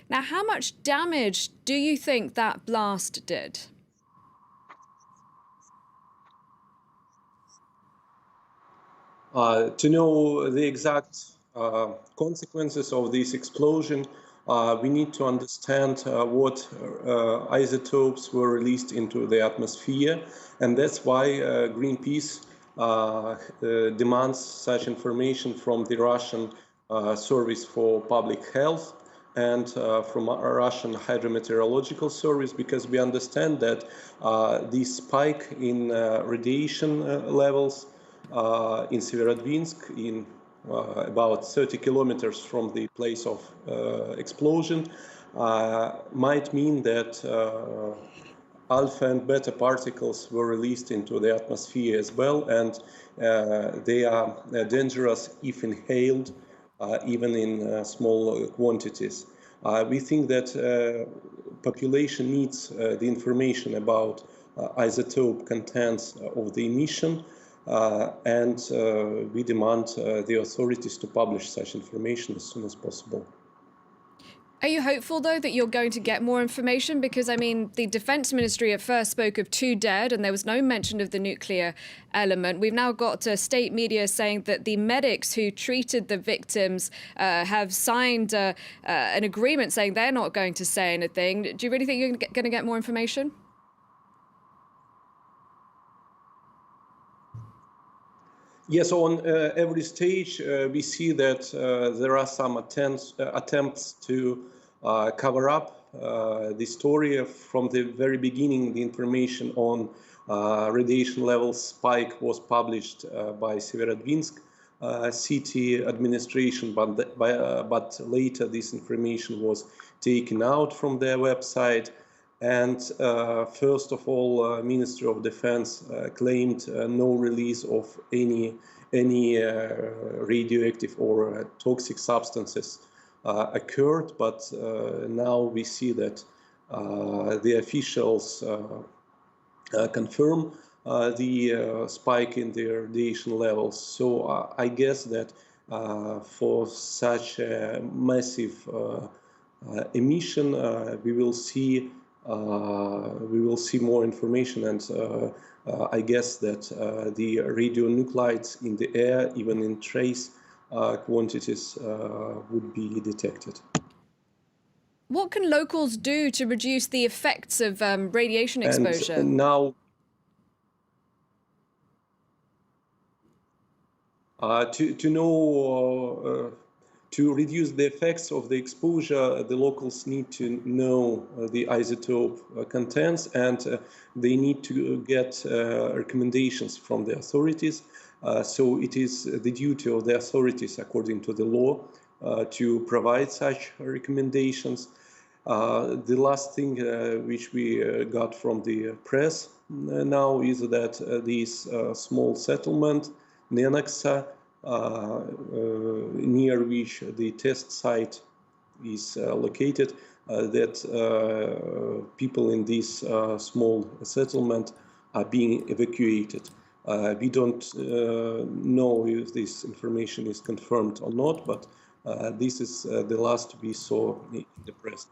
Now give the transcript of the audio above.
Now, how much damage do you think that blast did? To know the exact consequences of this explosion, we need to understand what isotopes were released into the atmosphere, and that's why Greenpeace demands such information from the Russian Service for Public Health and from our Russian Hydrometeorological Service, because we understand that this spike in radiation levels in Severodvinsk, in about 30 kilometers from the place of explosion, might mean that alpha and beta particles were released into the atmosphere as well, and they are dangerous if inhaled, even in small quantities. We think that population needs the information about isotope contents of the emission, and we demand the authorities to publish such information as soon as possible. Are you hopeful, though, that you're going to get more information? Because, I mean, the Defense Ministry at first spoke of 2 dead, and there was no mention of the nuclear element. We've now got state media saying that the medics who treated the victims have signed an agreement saying they're not going to say anything. Do you really think you're going to get more information? Yes, on every stage, we see that there are some attempts to cover up the story. From the very beginning, the information on radiation level spike was published by Severodvinsk city administration, but later this information was taken out from their website. And first of all, Ministry of Defense claimed no release of any radioactive or toxic substances occurred. But now we see that the officials confirm the spike in the radiation levels. So I guess that for such a massive emission, we will see more information, and I guess that the radionuclides in the air, even in trace quantities, would be detected. What can locals do to reduce the effects of radiation exposure? And now, to know. To reduce the effects of the exposure, the locals need to know the isotope contents, and they need to get recommendations from the authorities. So it is the duty of the authorities, according to the law, to provide such recommendations. The last thing which we got from the press now is that this small settlement, Nenaksa, near which the test site is located, that people in this small settlement are being evacuated. We don't know if this information is confirmed or not, but this is the last we saw in the press.